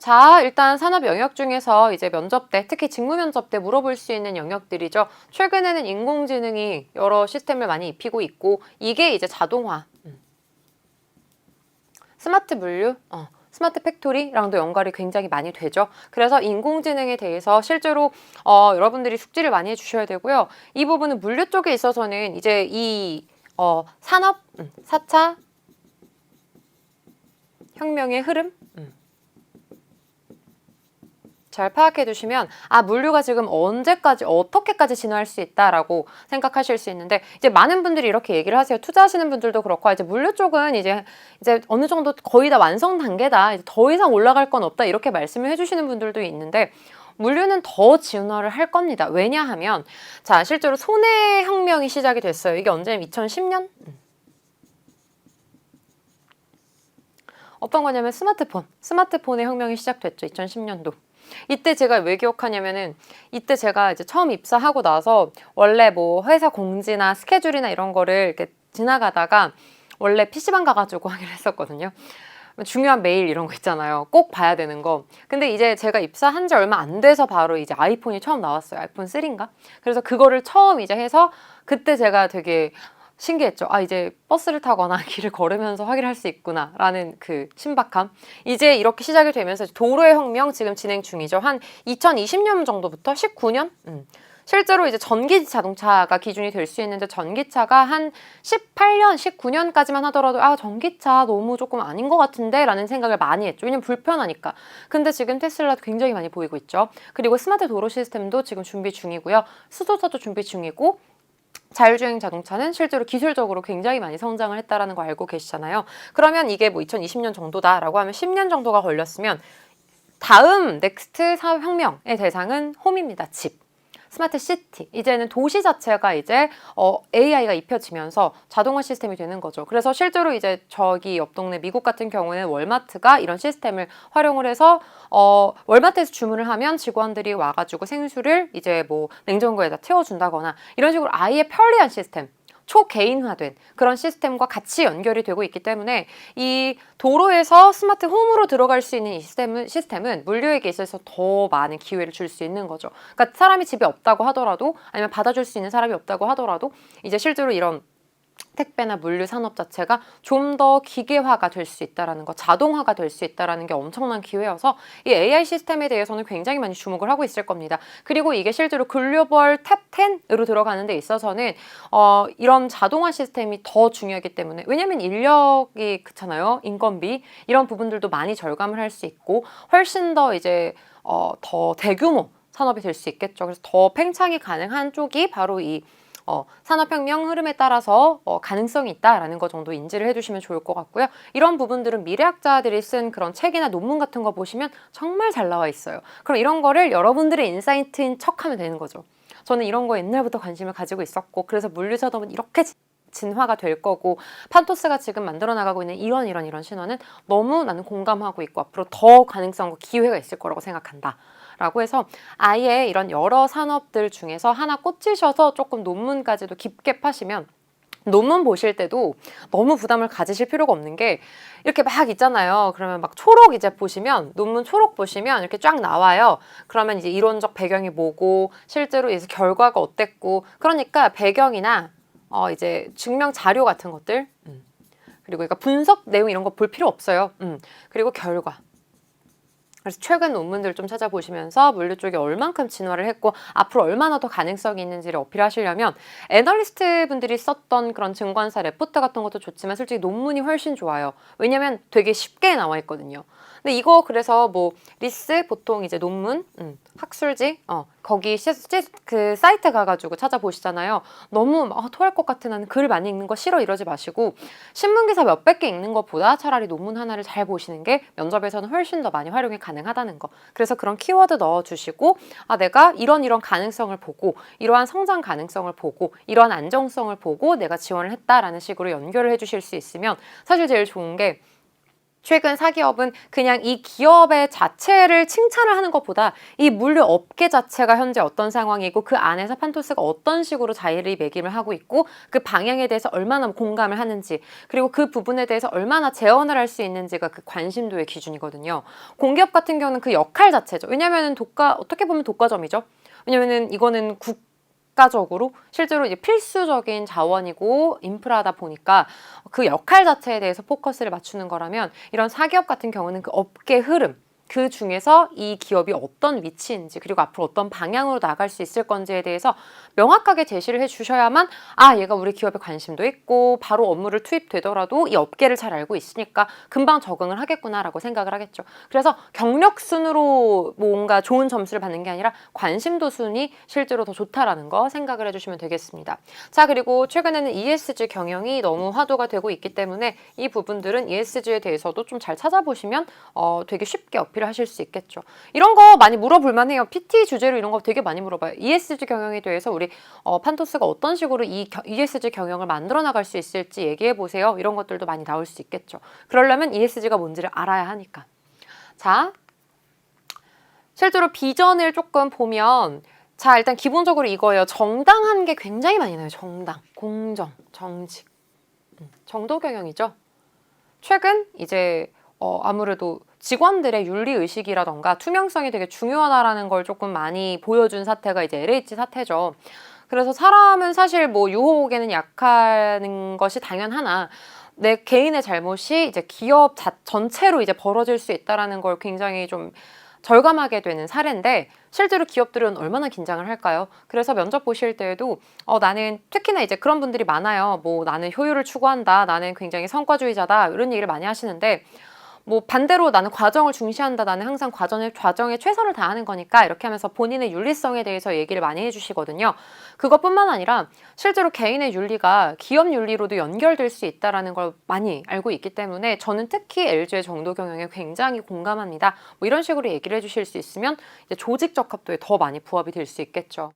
자, 일단 산업 영역 중에서 이제 면접 때, 특히 직무 면접 때 물어볼 수 있는 영역들이죠. 최근에는 인공지능이 여러 시스템을 많이 입히고 있고, 이게 이제 자동화, 스마트 물류, 스마트 팩토리랑도 연관이 굉장히 많이 되죠. 그래서 인공지능에 대해서 실제로 여러분들이 숙지를 많이 해주셔야 되고요. 이 부분은 물류 쪽에 있어서는 이제 이 산업 4차 혁명의 흐름 잘 파악해 두시면 물류가 지금 언제까지 어떻게까지 진화할 수 있다라고 생각하실 수 있는데, 이제 많은 분들이 이렇게 얘기를 하세요. 투자하시는 분들도 그렇고, 이제 물류 쪽은 이제 어느 정도 거의 다 완성 단계다, 이제 더 이상 올라갈 건 없다, 이렇게 말씀을 해주시는 분들도 있는데, 물류는 더 진화를 할 겁니다. 왜냐하면 자, 실제로 손해 혁명이 시작이 됐어요. 이게 언제냐면 2010년? 어떤 거냐면 스마트폰의 혁명이 시작됐죠. 2010년도. 이때 제가 왜 기억하냐면은, 이때 제가 이제 처음 입사하고 나서 원래 뭐 회사 공지나 스케줄이나 이런 거를 이렇게 지나가다가 원래 PC방 가가지고 하기로 했었거든요. 중요한 메일 이런 거 있잖아요. 꼭 봐야 되는 거. 근데 이제 제가 입사한 지 얼마 안 돼서 바로 이제 아이폰이 처음 나왔어요. 아이폰 3인가? 그래서 그거를 처음 이제 해서 그때 제가 되게 신기했죠. 이제 버스를 타거나 길을 걸으면서 확인할 수 있구나 라는 그 신박함. 이제 이렇게 시작이 되면서 도로의 혁명 지금 진행 중이죠. 한 2020년 정도부터 19년? 실제로 이제 전기 자동차가 기준이 될 수 있는데, 전기차가 한 18년, 19년까지만 하더라도 전기차 너무 조금 아닌 것 같은데 라는 생각을 많이 했죠. 왜냐면 불편하니까. 근데 지금 테슬라도 굉장히 많이 보이고 있죠. 그리고 스마트 도로 시스템도 지금 준비 중이고요. 수소차도 준비 중이고, 자율주행 자동차는 실제로 기술적으로 굉장히 많이 성장을 했다라는 거 알고 계시잖아요. 그러면 이게 뭐 2020년 정도다라고 하면 10년 정도가 걸렸으면, 다음 넥스트 사업혁명의 대상은 홈입니다. 집. 스마트 시티. 이제는 도시 자체가 이제 AI가 입혀지면서 자동화 시스템이 되는 거죠. 그래서 실제로 이제 저기 옆 동네 미국 같은 경우에는 월마트가 이런 시스템을 활용을 해서 월마트에서 주문을 하면 직원들이 와가지고 생수를 이제 뭐 냉장고에다 채워준다거나 이런 식으로 아예 편리한 시스템, 초개인화된 그런 시스템과 같이 연결이 되고 있기 때문에, 이 도로에서 스마트 홈으로 들어갈 수 있는 이 시스템은 물류에게 있어서 더 많은 기회를 줄 수 있는 거죠. 그러니까 사람이 집에 없다고 하더라도, 아니면 받아줄 수 있는 사람이 없다고 하더라도, 이제 실제로 이런 택배나 물류 산업 자체가 좀 더 기계화가 될 수 있다라는 거, 자동화가 될 수 있다라는 게 엄청난 기회여서 이 AI 시스템에 대해서는 굉장히 많이 주목을 하고 있을 겁니다. 그리고 이게 실제로 글로벌 탑 10으로 들어가는 데 있어서는 이런 자동화 시스템이 더 중요하기 때문에, 왜냐면 인력이 그렇잖아요. 인건비 이런 부분들도 많이 절감을 할 수 있고, 훨씬 더 이제 더 대규모 산업이 될 수 있겠죠. 그래서 더 팽창이 가능한 쪽이 바로 이 산업혁명 흐름에 따라서 가능성이 있다라는 거 정도 인지를 해주시면 좋을 것 같고요. 이런 부분들은 미래학자들이 쓴 그런 책이나 논문 같은 거 보시면 정말 잘 나와 있어요. 그럼 이런 거를 여러분들의 인사이트인 척하면 되는 거죠. 저는 이런 거 옛날부터 관심을 가지고 있었고, 그래서 물류산업은 이렇게 진화가 될 거고, 판토스가 지금 만들어 나가고 있는 이런 신화는 너무 나는 공감하고 있고, 앞으로 더 가능성과 기회가 있을 거라고 생각한다 라고 해서, 아예 이런 여러 산업들 중에서 하나 꽂히셔서 조금 논문까지도 깊게 파시면, 논문 보실 때도 너무 부담을 가지실 필요가 없는 게, 이렇게 막 있잖아요. 그러면 막 초록 이제 보시면, 논문 초록 보시면 이렇게 쫙 나와요. 그러면 이제 이론적 배경이 뭐고, 실제로 이제 결과가 어땠고, 그러니까 배경이나 이제 증명 자료 같은 것들, 그리고 그러니까 분석 내용 이런 거 볼 필요 없어요. 그리고 결과. 그래서 최근 논문들 좀 찾아보시면서 물류 쪽이 얼만큼 진화를 했고 앞으로 얼마나 더 가능성이 있는지를 어필하시려면, 애널리스트 분들이 썼던 그런 증권사 레포트 같은 것도 좋지만 솔직히 논문이 훨씬 좋아요. 왜냐면 되게 쉽게 나와 있거든요. 근데 이거 그래서 뭐 리스 보통 이제 논문, 학술지, 거기 그 사이트 가가지고 찾아보시잖아요. 너무 토할 것 같아, 나는 글 많이 읽는 거 싫어, 이러지 마시고 신문기사 몇백 개 읽는 것보다 차라리 논문 하나를 잘 보시는 게 면접에서는 훨씬 더 많이 활용이 가능하다는 거. 그래서 그런 키워드 넣어주시고, 내가 이런 가능성을 보고, 이러한 성장 가능성을 보고, 이러한 안정성을 보고 내가 지원을 했다라는 식으로 연결을 해주실 수 있으면, 사실 제일 좋은 게 최근 사기업은 그냥 이 기업의 자체를 칭찬을 하는 것보다 이 물류 업계 자체가 현재 어떤 상황이고 그 안에서 판토스가 어떤 식으로 자리매김을 하고 있고 그 방향에 대해서 얼마나 공감을 하는지 그리고 그 부분에 대해서 얼마나 재원을 할 수 있는지가 그 관심도의 기준이거든요. 공기업 같은 경우는 그 역할 자체죠. 왜냐면은 어떻게 보면 독과점이죠. 왜냐면은 이거는 국가적으로 실제로 이제 필수적인 자원이고 인프라다 보니까 그 역할 자체에 대해서 포커스를 맞추는 거라면 이런 사기업 같은 경우는 그 업계 흐름 그 중에서 이 기업이 어떤 위치인지 그리고 앞으로 어떤 방향으로 나갈 수 있을 건지에 대해서 명확하게 제시를 해주셔야만 얘가 우리 기업에 관심도 있고 바로 업무를 투입되더라도 이 업계를 잘 알고 있으니까 금방 적응을 하겠구나라고 생각을 하겠죠. 그래서 경력 순으로 뭔가 좋은 점수를 받는 게 아니라 관심도 순이 실제로 더 좋다라는 거 생각을 해주시면 되겠습니다. 자, 그리고 최근에는 ESG 경영이 너무 화두가 되고 있기 때문에 이 부분들은 ESG에 대해서도 좀 잘 찾아보시면 되게 쉽게 어필을 하실 수 있겠죠. 이런 거 많이 물어볼 만해요. PT 주제로 이런 거 되게 많이 물어봐요. ESG 경영에 대해서 우리 판토스가 어떤 식으로 이 ESG 경영을 만들어 나갈 수 있을지 얘기해 보세요. 이런 것들도 많이 나올 수 있겠죠. 그러려면 ESG가 뭔지를 알아야 하니까. 자, 실제로 비전을 조금 보면 자, 일단 기본적으로 이거예요. 정당한 게 굉장히 많이 나요. 정당, 공정, 정직. 정도 경영이죠. 최근 이제 아무래도 직원들의 윤리의식이라던가 투명성이 되게 중요하다라는 걸 조금 많이 보여준 사태가 이제 LH 사태죠. 그래서 사람은 사실 뭐 유혹에는 약한 것이 당연하나 내 개인의 잘못이 이제 기업 전체로 이제 벌어질 수 있다라는 걸 굉장히 좀 절감하게 되는 사례인데 실제로 기업들은 얼마나 긴장을 할까요? 그래서 면접 보실 때에도 나는 특히나 이제 그런 분들이 많아요. 뭐 나는 효율을 추구한다. 나는 굉장히 성과주의자다. 이런 얘기를 많이 하시는데 뭐 반대로 나는 과정을 중시한다. 나는 항상 과정에 최선을 다하는 거니까 이렇게 하면서 본인의 윤리성에 대해서 얘기를 많이 해주시거든요. 그것뿐만 아니라 실제로 개인의 윤리가 기업 윤리로도 연결될 수 있다는 걸 많이 알고 있기 때문에 저는 특히 LG의 정도 경영에 굉장히 공감합니다. 뭐 이런 식으로 얘기를 해주실 수 있으면 이제 조직 적합도에 더 많이 부합이 될 수 있겠죠.